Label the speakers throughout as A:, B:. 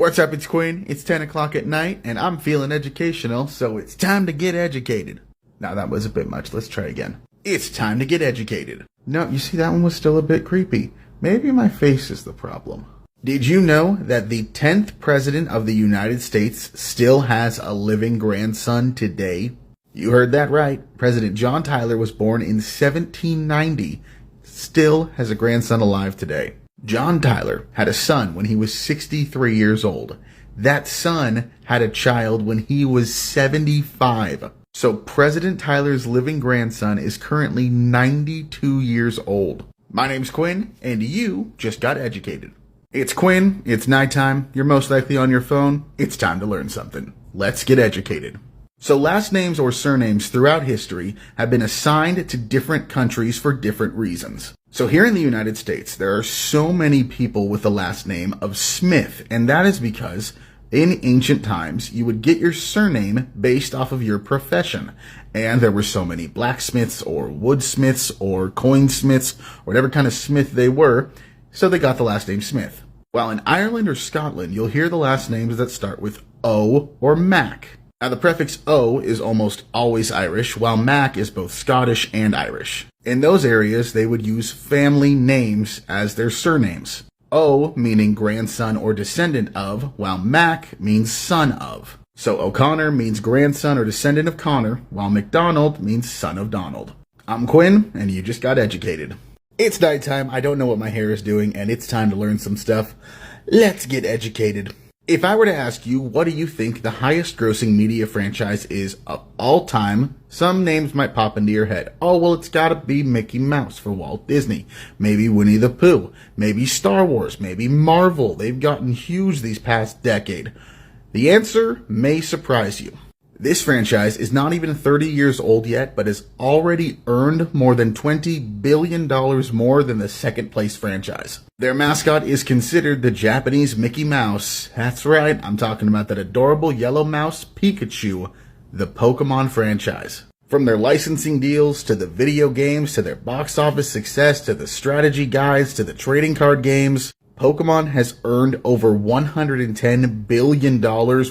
A: What's up, it's Quinn. It's 10 o'clock at night, and I'm feeling educational, so it's time to get educated. Now, that was a bit much. Let's try again. It's time to get educated. No, you see, that one was still a bit creepy. Maybe my face is the problem. Did you know that the 10th president of the United States still has a living grandson today? You heard that right. President John Tyler was born in 1790, still has a grandson alive today. John Tyler had a son when he was 63 years old. That son had a child when he was 75. So President Tyler's living grandson is currently 92 years old. My name's Quinn, and you just got educated. It's Quinn, it's nighttime, you're most likely on your phone, it's time to learn something. Let's get educated. So last names or surnames throughout history have been assigned to different countries for different reasons. So here in the United States, there are so many people with the last name of Smith, and that is because in ancient times, you would get your surname based off of your profession. And there were so many blacksmiths or woodsmiths or coinsmiths, or whatever kind of smith they were, so they got the last name Smith. While in Ireland or Scotland, you'll hear the last names that start with O or Mac. Now, the prefix O is almost always Irish, while Mac is both Scottish and Irish. In those areas, they would use family names as their surnames. O meaning grandson or descendant of, while Mac means son of. So O'Connor means grandson or descendant of Connor, while McDonald means son of Donald. I'm Quinn, and you just got educated. It's nighttime, I don't know what my hair is doing, and it's time to learn some stuff. Let's get educated. If I were to ask you, what do you think the highest grossing media franchise is of all time, some names might pop into your head. Oh, well, it's gotta be Mickey Mouse for Walt Disney. Maybe Winnie the Pooh. Maybe Star Wars. Maybe Marvel. They've gotten huge these past decade. The answer may surprise you. This franchise is not even 30 years old yet, but has already earned more than $20 billion more than the second place franchise. Their mascot is considered the Japanese Mickey Mouse. That's right, I'm talking about that adorable yellow mouse Pikachu, the Pokemon franchise. From their licensing deals, to the video games, to their box office success, to the strategy guides, to the trading card games, Pokemon has earned over $110 billion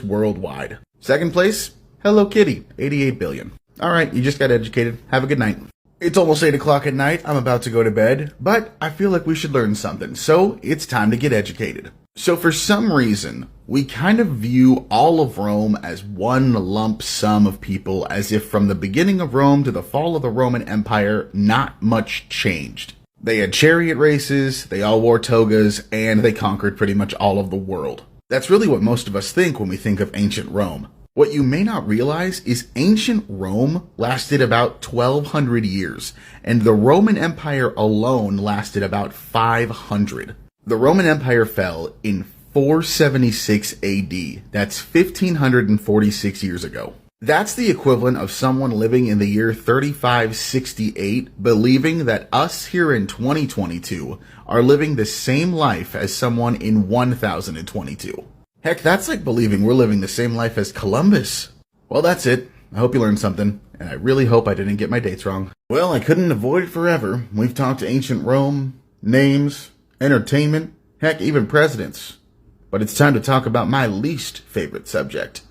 A: worldwide. Second place? Hello Kitty, $88 billion. Alright, you just got educated. Have a good night. It's almost 8 o'clock at night. I'm about to go to bed, but I feel like we should learn something, so it's time to get educated. So for some reason, we kind of view all of Rome as one lump sum of people, as if from the beginning of Rome to the fall of the Roman Empire, not much changed. They had chariot races, they all wore togas, and they conquered pretty much all of the world. That's really what most of us think when we think of ancient Rome. What you may not realize is ancient Rome lasted about 1,200 years, and the Roman Empire alone lasted about 500. The Roman Empire fell in 476 AD. That's 1,546 years ago. That's the equivalent of someone living in the year 3568 believing that us here in 2022 are living the same life as someone in 1022. Heck, that's like believing we're living the same life as Columbus. Well, that's it. I hope you learned something, and I really hope I didn't get my dates wrong. Well, I couldn't avoid it forever. We've talked to ancient Rome, names, entertainment, heck, even presidents. But it's time to talk about my least favorite subject.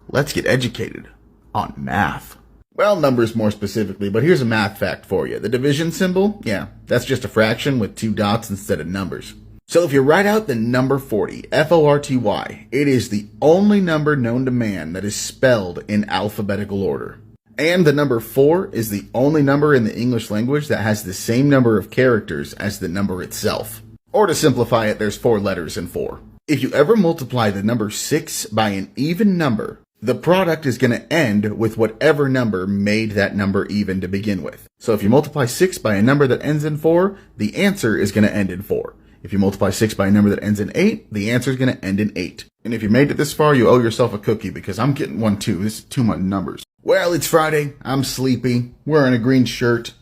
A: Let's get educated on math. Well, numbers more specifically, but here's a math fact for you. The division symbol, yeah, that's just a fraction with 2 dots instead of numbers. So if you write out the number 40, F-O-R-T-Y, it is the only number known to man that is spelled in alphabetical order. And the number 4 is the only number in the English language that has the same number of characters as the number itself. Or to simplify it, there's 4 letters in 4. If you ever multiply the number 6 by an even number, the product is going to end with whatever number made that number even to begin with. So if you multiply 6 by a number that ends in 4, the answer is going to end in 4. If you multiply 6 by a number that ends in 8, the answer is going to end in 8. And if you made it this far, you owe yourself a cookie, because I'm getting one too. This is too much numbers. Well, it's Friday. I'm sleepy. Wearing a green shirt.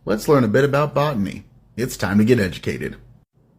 A: Let's learn a bit about botany. It's time to get educated.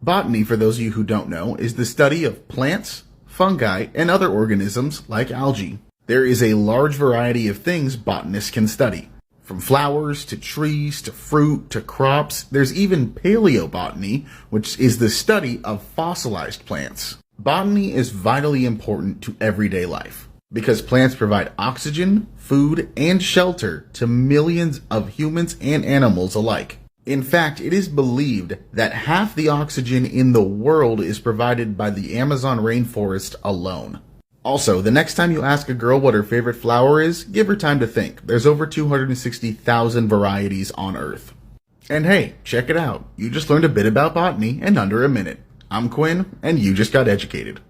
A: Botany, for those of you who don't know, is the study of plants, fungi, and other organisms like algae. There is a large variety of things botanists can study. From flowers, to trees, to fruit, to crops. There's even paleobotany, which is the study of fossilized plants. Botany is vitally important to everyday life because plants provide oxygen, food, and shelter to millions of humans and animals alike. In fact, it is believed that half the oxygen in the world is provided by the Amazon rainforest alone. Also, the next time you ask a girl what her favorite flower is, give her time to think. There's over 260,000 varieties on Earth. And hey, check it out. You just learned a bit about botany in under a minute. I'm Quinn, and you just got educated.